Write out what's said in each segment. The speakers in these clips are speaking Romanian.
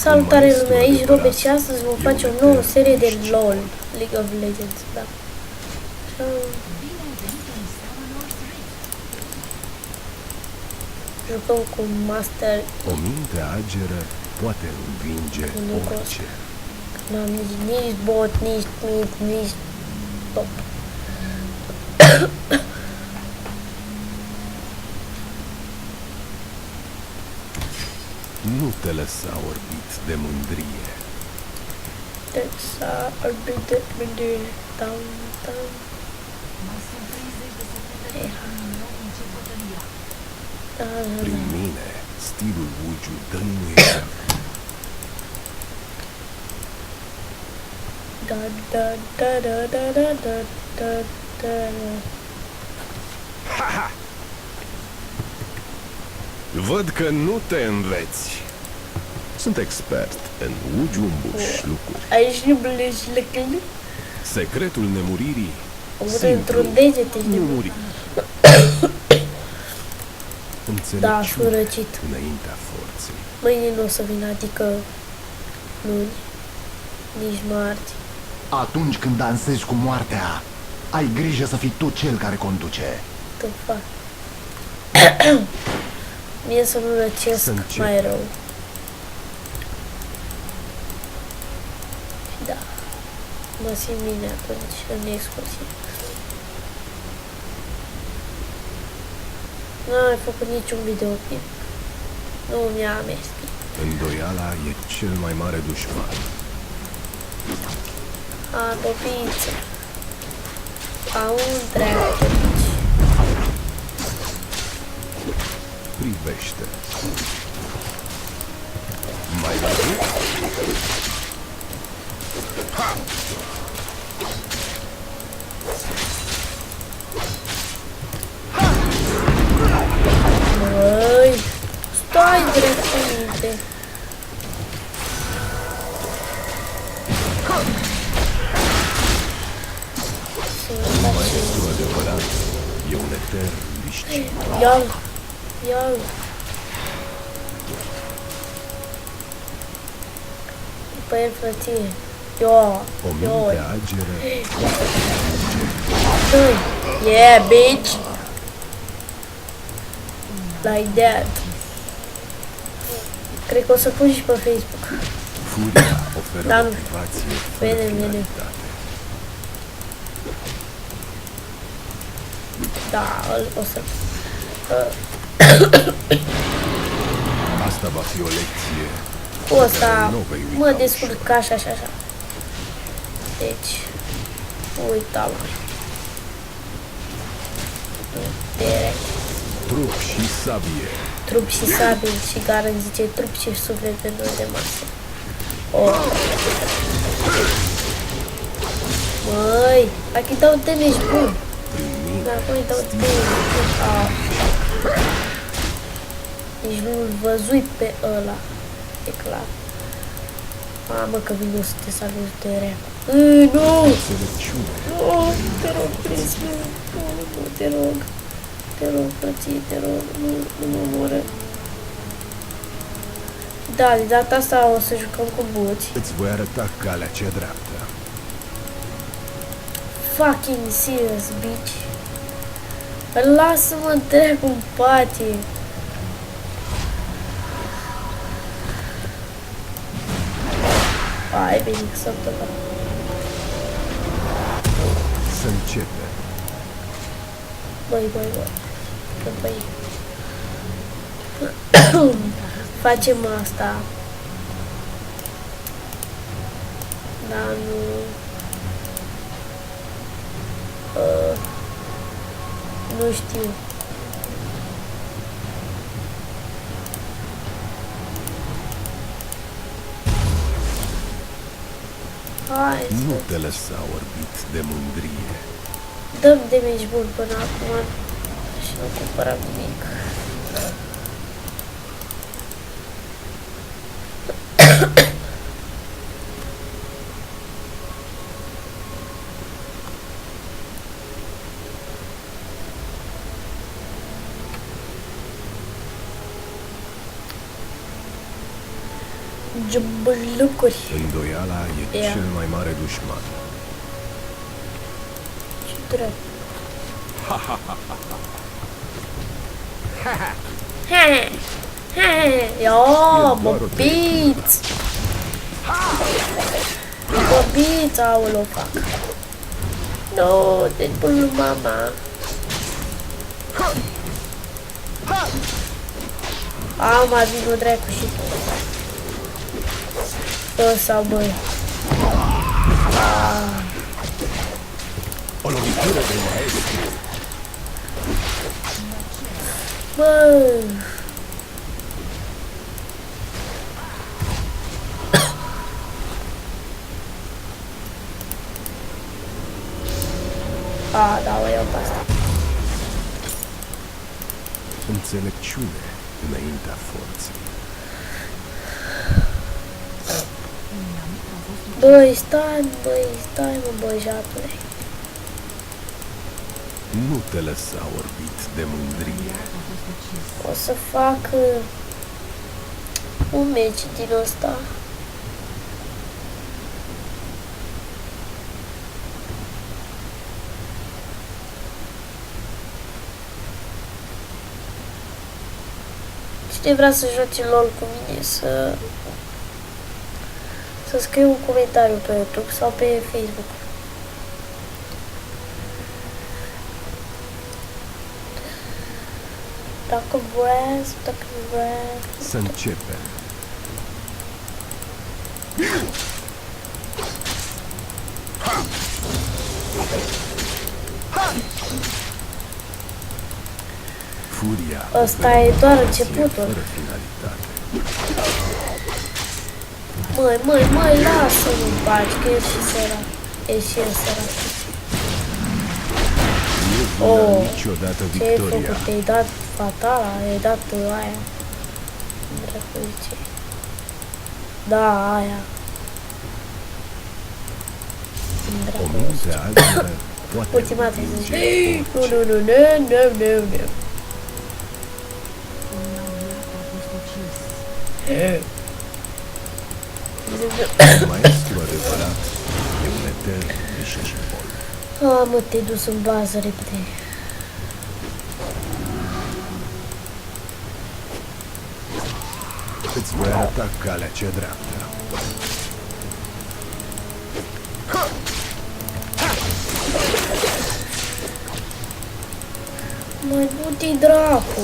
Salutare lumea, aici Robert și astăzi vom face o nouă serie de LOL, League of Legends, da. Jucăm cu Master. O minte ageră poate învinge orice. N-am nici bot, nici mid, nici top. Nu te lăsa orbit de mândrie. Lăsa orbit de mândrie. Tam, tam. Prin mine, stilul Wuju dăinuie. Da, da, da, da, da, da, da, da, da. Văd că nu te înveți. Sunt expert în Wujumbuș lucruri. Aici nu blegi lăcăli? Secretul nemuririi. Omoră într-un deget, ești nu de muri. Da, sunt răcit. Înaintea forței. Mâine nu o să vin, adică luni, nici marți. Atunci când dansezi cu moartea, ai grijă să fii tu cel care conduce. Te fac. Mie să nu răcesc mai rău. Și da, mă simt bine atunci în excursie. N-am făcut niciun videoclip. Nu mi-a mers. Îndoiala e cel mai mare dușman. A, copiță. A, un treabă. Privește. Mai văzut? Ha! Măi, stai dreptăminte. Maestru adevărat e un etern discipl. Ia-l, ia-l. După el, frăție. O minte ageră. Yeah, bitch. Like that. Cred că o să pun și pe Facebook. Furia oferă Da, nu. motivație Bine, fără bine. finalitate. Da, o să... Asta va fi o lecție. Cu ăsta Nu vei uita mă ușor. descurc așa și așa. Deci, uita-mă. Direct. Trup și sabie. Trup și sabie și Garen zice trup și suflet pe noi de masă. Oh. Măi, dacă îi dau damage bun. Prin mine, Dar acum îi dau damage bun. Ah. Nici nu-l văzui pe ăla. E clar. Mamă că vine o să te salvezi de rea. Nu! înțelepciune. Nu, te rog, please, nu, te rog. Te rog, frăție, te rog, nu mă omoră. Da, de data asta o să jucăm cu boți. Îți voi arăta calea cea dreaptă. Fucking serious, bitch. Lasă-mă întreg în pate. Hai, bine, că s-a întâmplat. Să începe. Băi. Facem asta. Dar nu... nu știu. Hai Nu să... te lăsa orbit de mândrie. Dăm damage bun până acum și nu cumpărăm nimic. Jumblocuri. Îndoiala e Ia. cel mai mare dușman. Ce drept. Ia, mă doar o biți! Mă biți, aoleu, fac. No, Deadpool, mama. Mai vin o dracu și tu. Ăsta, băi. O lovitură de maestru. Bă. Da, o iau pe asta. Înțelepciune înaintea forței. Băi, stai, mă, băjatule. Nu te lăsa orbit de mândrie. O să fac un meci din ăsta. Cine vrea să joace LOL cu mine, să scriu un comentariu pe YouTube sau pe Facebook. Dacă vrea. Să începem. Furia. Ăsta e doar fără începutul. finalitate. Măi, lasă-mă în pace, că e și sărac. E și el sărac. Nu vine niciodată Ce-ai victoria. făcut? Te-ai dat fatala? Ai dat aia? Dracu zice. Da, aia. O minte altă poate Ultima trebuie să zici. învinge Nu. Un maestru adevărat e un etern discipol. Mă, te-ai dus în bază repede. Îți voi arăta calea cea dreaptă. Măi, du-te dracu.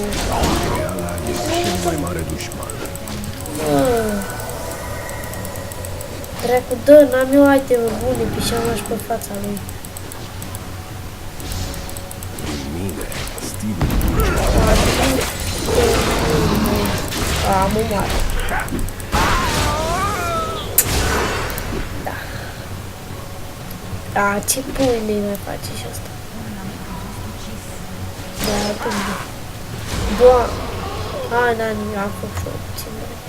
Reala e cel mai mare dușman. Dracu, dă, n-am eu iteme bune, pișeam pe fața lui. În mine, stilul Mă moare. Da, ce pui mai face și asta? Da, bine. Doar. Da, am făcut și eu puțin de repede.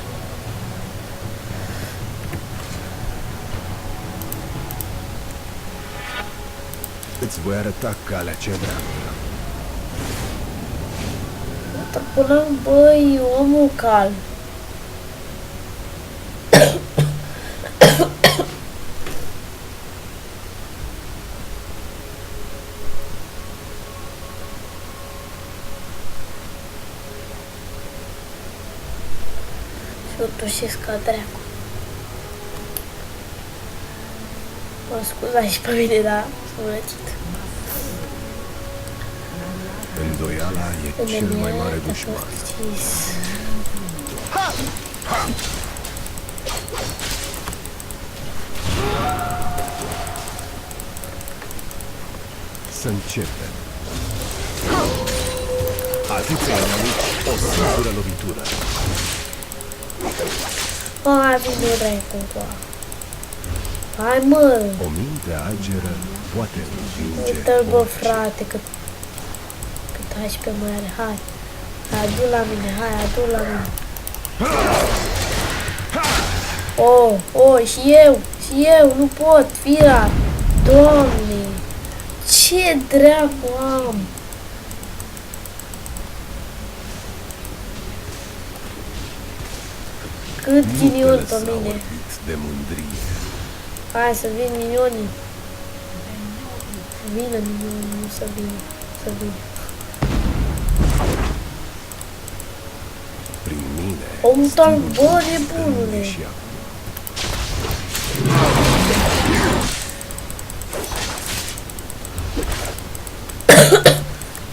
îți voi arăta calea cea dreaptă. Tăpânăm, băi, omul calm. Și eu tușesc ca dracu. Mă scuzați și pe mine, dar sunt răcit. Îndoiala e cel mai mare dușman. Să începem. Atâția inamici, o singură lovitură. Hai, vine dracu, bă. Hai, mă! O minte ageră poate învinge. Uite-l, bă, frate, cât HP mai are. Hai, adu la mine, hai, adu la mine. Oh, și eu, nu pot, fira. Doamne, ce dracu am? Cât Nu te ghinion pe lăsa mine. orbit de mândrie. Hai să vin minionii. Să vină minionii, nu să vină. Să vină. Prin mine, Omul tău, stilul bă, tău nebunule. și acum.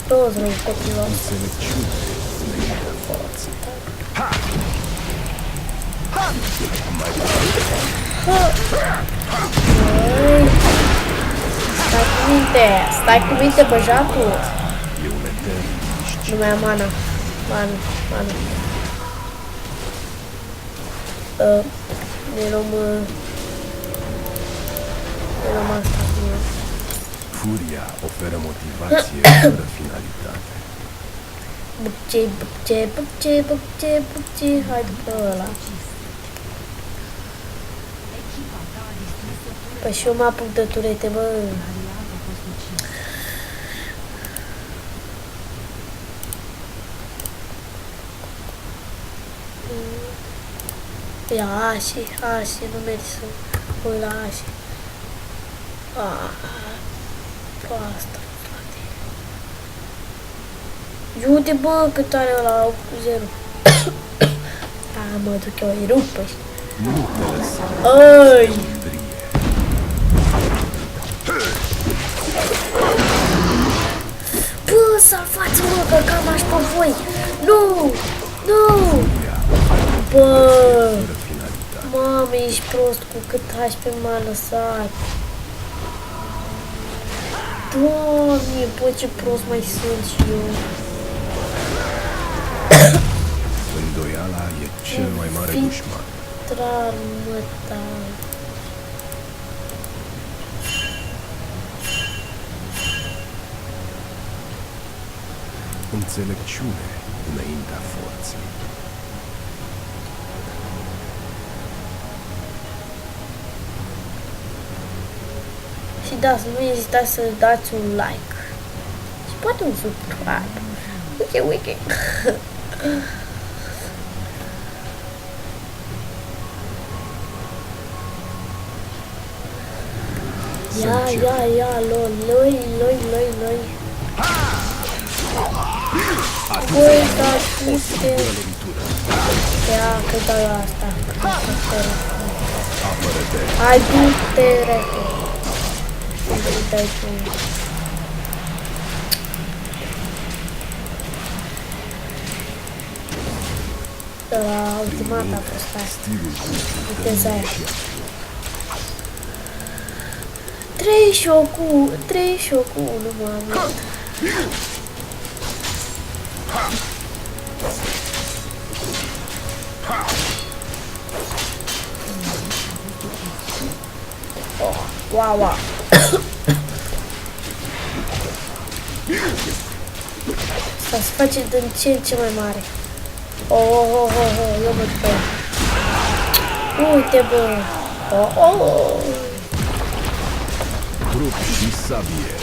Toți rău copilul ăsta. Înțelepciune înaintea forței. Băi. Stai cu minte. Stai cu minte, băjatul. E un etern miști. Nu mai am mana. Mana. Ne luăm asta. Furia oferă motivație fără finalitate. Băpce. Hai după ăla. Păi și eu mă apuc de turete, bă. Ia Ashi, nu mergi să pui la Ashi. Asta, frate. Iute, bă, cât are ăla 8-0. Mă duc eu, îi rup pe ăștia. Nu te lăsa Ai! mândrie. Bă, salvați-mă, că cam aș pe voi. Nu! Bă! Fără finalitate. Mamă, ești prost cu cât HP m-a lăsat. Doamne, bă, ce prost mai sunt și eu. Îndoiala e cel mai mare dușman. Trar, mă, tai. Înțelepciune înaintea forței. Și da, să nu ezitați să dați un like. Și poate un subscribe. Uite. Ia, loi. Băi, da, pute. Ia, că dau asta. Apără-te. Hai, du-te, repede. Du-te tu. De la ultimata a fost asta. Stilul Viteza aia. 38 cu 1, mamă. Oh, wow. Asta se face din ce în ce mai mare. Oh, eu mă duc. Uite, bă. Oh. Trup și sabie.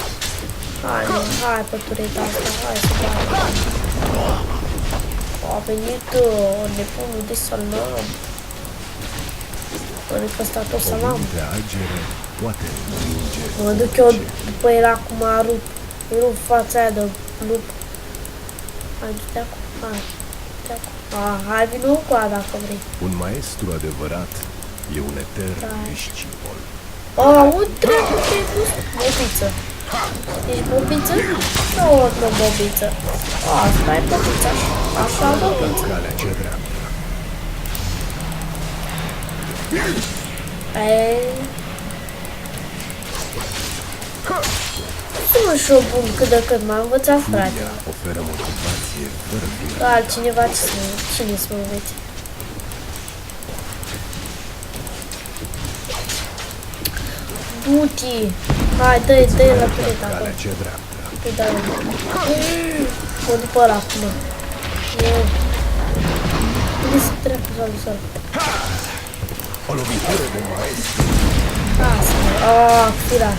Hai pe tureta asta, hai să dau. A venit nebunul de salam. Manifestator salam. Cuvinte agere poate învinge. Mă duc eu după el acum, rup fața aia de lup. Hai, du-te acum, hai, vino cu a dacă vrei. Un maestru adevărat e un etern discipol. Unde trebuie bobiță? Ești bobiță? Nu, bobiță. Asta e bobița. Așa, bobiță. Calea cea dreaptă. Nu și o bun cât de cât m-a învățat, frate. Furia oferă motivație fără finalitate. Altcineva cine să mă învețe? Du-te! Hai, dă-i la tureta acolo. Calea cea dreaptă. Păi da, mă după ăla acum. Unde se treacă sau O lovitură de maestru. Lasă-mă. Fira.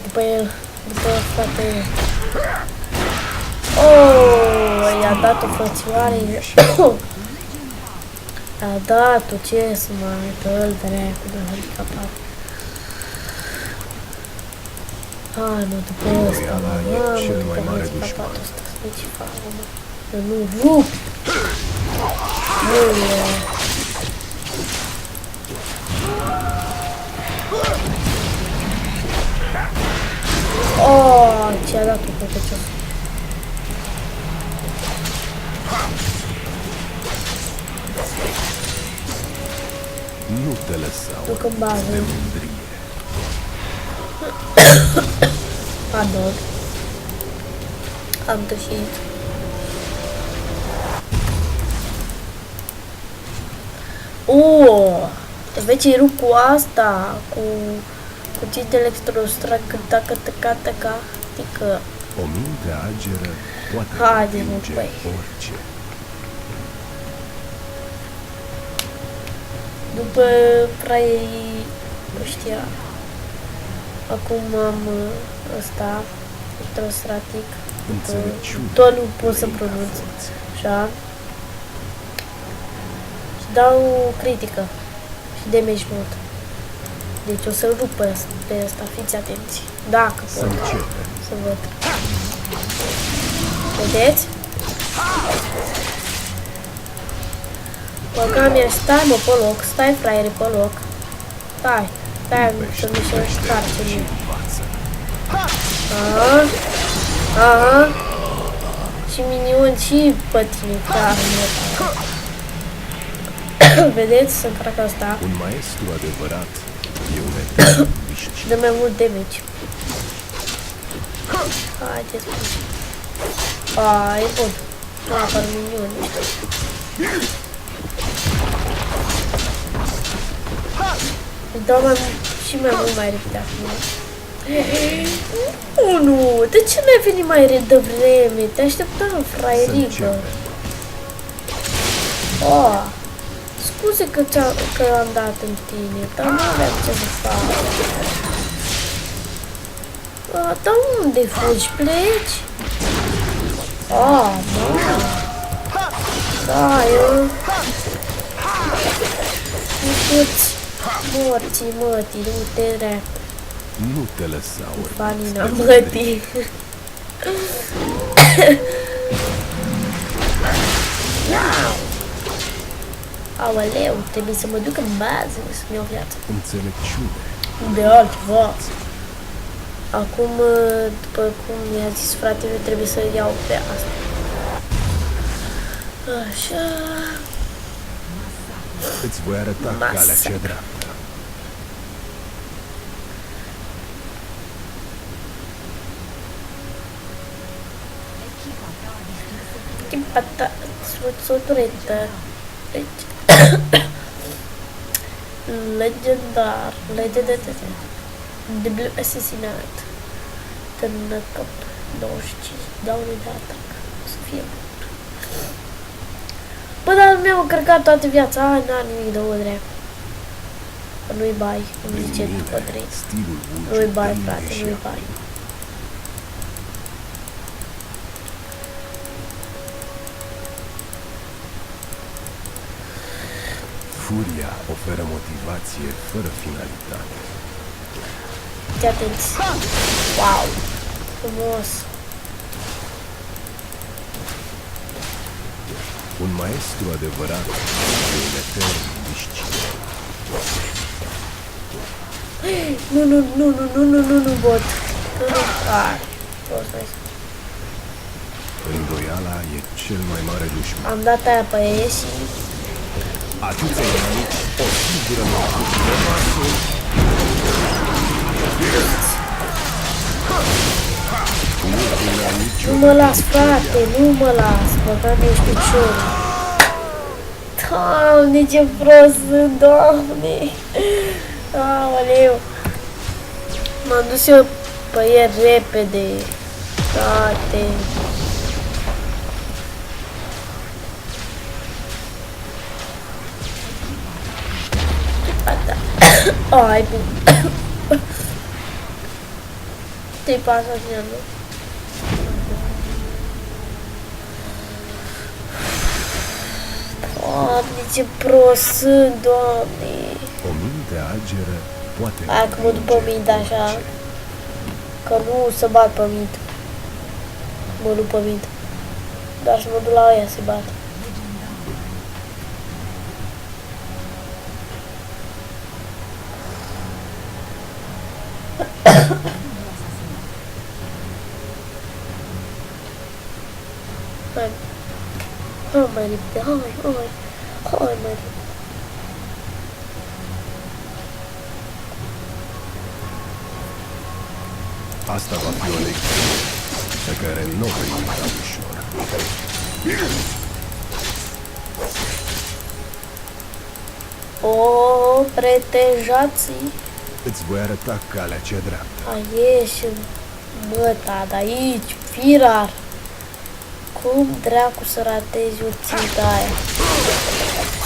După el, frate. Oh, i-a dat-o frățioare. I-a dat-o, ce să mai dă-l dracu de handicapare. Hai mă, după ăsta, mă, e cel mai după mare handicapatul ăsta, să vezi ce fac, mă. Să nu rup! Nu e... Oh, ce-a dat-o pe ce-a. Nu te lăsa Duc în bază. de mândrie. Pardon. Am tășit. Vezi ce-i rup cu asta, cu cuțit electrostrag, taca, adică... O minte ageră poate Haide, mă, învinge băi. orice. După fraierii ăștia, acum am ăsta, electrostratic, Înțelepciune. tot nu pot să pronunț, așa. Și dau critică și damage mult. Deci o să-l rup pe ăsta, fiți atenți, dacă Să pot, începem. să văd. Vedeți? Băga-mi, stai mă pe loc, stai fraiere pe loc. Stai, să mi se sparge și mie. învață. Aha. Și minion și pe tine, chiar mă. Vedeți? Să încarc asta. Un maestru adevărat e un etern Și mișcit. dă mai mult damage. Haideți. E bun. Nu apar minioni ăștia. Îți dau și mai mult mai repede acum. Nu, de ce n-ai venit mai devreme? Te așteptam, Să fraierică. începem. Scuze că am dat în tine, dar nu aveam ce să fac. Dar unde fugi? Pleci? Mamă. Da, eu... Toți morții mătii, nu te drept. Nu te lăsa ori. Vanina mătii. Aoleu, trebuie să mă duc în bază să-mi iau viață. Înțelepciune. De altceva. Acum, după cum mi-a zis fratele, trebuie să iau pe asta. Așa. Îți voi arăta Masacre. calea cea dreaptă. Timpata, soturetă. Deci. Legendar. Dublu asesinat. Tână cap. 25. Daune de atac. Să fie mult. Bă, dar mi-am încărcat toată viața. N-am nimic de o dreaptă. Nu-i bai, cum zice după drept. Stilul Nu-i bai, vulgi frate, și nu-i bai. Furia oferă motivație fără finalitate. Fii atenți. Wow! Frumos! Un maestru adevărat e un etern mișcit. Nu, bot. Nu. Prost, mai. Îndoiala e cel mai mare dușman. Am dat aia pe ei și... Atâția inamici, o singură masă. Nu mă las, frate, nu mă las. Băgam eu piciorul. Doamne, ce prost sunt, Doamne. Aoleu. M-am dus eu pe el repede. Frate. Ai, bun. Te-ai pasat, nu? Doamne, ce prost sunt, Doamne. O minte ageră poate... Hai că mă duc pe minte așa. Că nu să bat pe minte. Mă duc pe minte. Dar să mă duc la aia să bat. Hai mai repede, hai mai repede. Asta va fi o lecție pe care nu o vei uita ușor. O, pretejații. Îți voi arăta calea cea dreaptă. A ieși, bă, de aici, firar. Cum dracu să ratezi o țintă aia?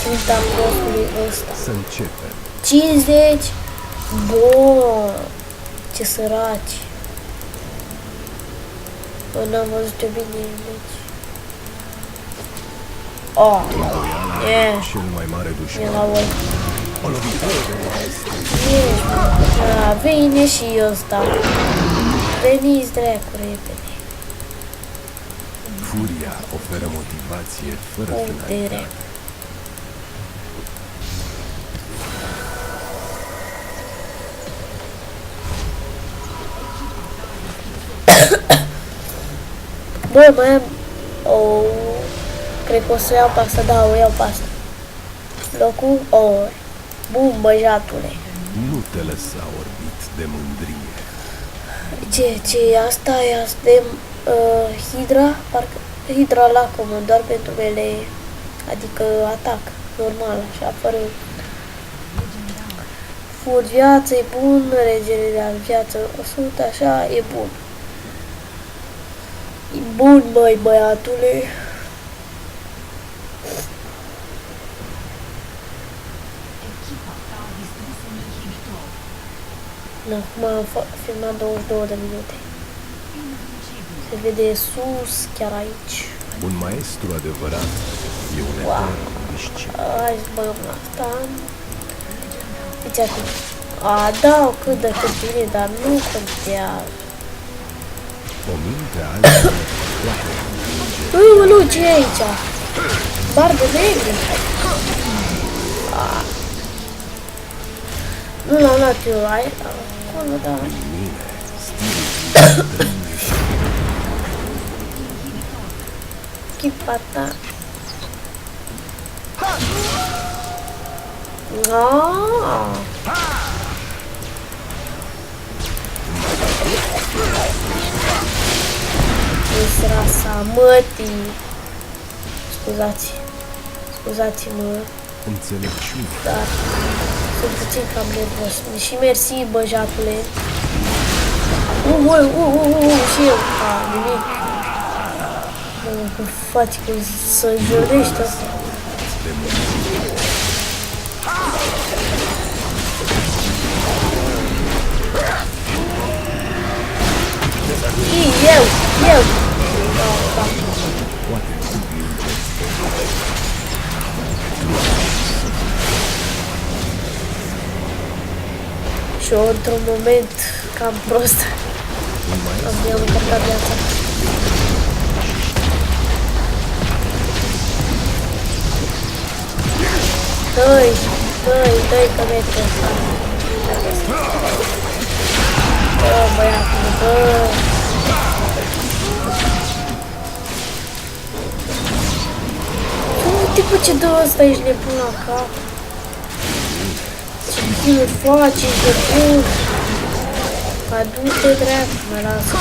Ținta prostului ăsta. Să începem. 50? Bun. Ce săraci. Bă, n-am văzut ce bine e, deci. Oh, Cel mai mare e dușman. la ăla. O lovitură de Ești, mă. Vine și ăsta. Veniți, dracu, repede. furia oferă motivație fără Putere. finalitate. Bă, mai am... Oh, cred că o să iau pe asta, da, o iau pe asta. Locul? Oh, bun, băjatule. Nu te lăsa orbit de mândrie. Ce e asta? E asta de Hydra? Parcă Hydra lacomă, doar pentru melee. Adică atac, normal, așa, fără... Fur viață, e bun, regenerează viață 100, așa, e bun. E bun, băi, băiatule. Acum am filmat 22 de minute. Se vede sus, chiar aici. Un maestru adevărat e un etern disciplu. Hai să băgăm asta. Uite acum. A, dau cât de cât bine, dar nu contează. O minte altă poate învinge. Nu, ce e aici? Barbe negre. Nu l-am luat eu aia. Acolo, da. Mine, stilul dă-mi și Chipa ta. Aaaa. Este rasa mătii. Scuzați-mă, înțelepciune. dar sunt puțin cam nervos. Și mersi, băjatule. Și eu. Nimic. Cum faci cum să înjurnești asta? Eu! Da. Poate învinge. Și eu, într-un moment cam prost, mi-am încărcat viața. Dă-i că merge ăsta. Bă, băiatule, bă. Uite bă ce dă ăsta, ești nebun la cap. Ce bine faci, ești nebun. Adu-te, dracu, mă lasă.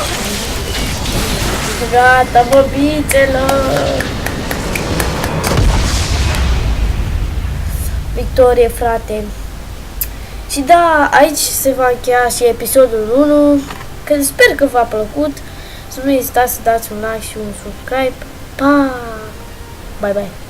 Gata, băbițelor. Victorie, frate. Și da, aici se va încheia și episodul 1. Că sper că v-a plăcut. Să nu ezitați să dați un like și un subscribe. Pa! Bye bye!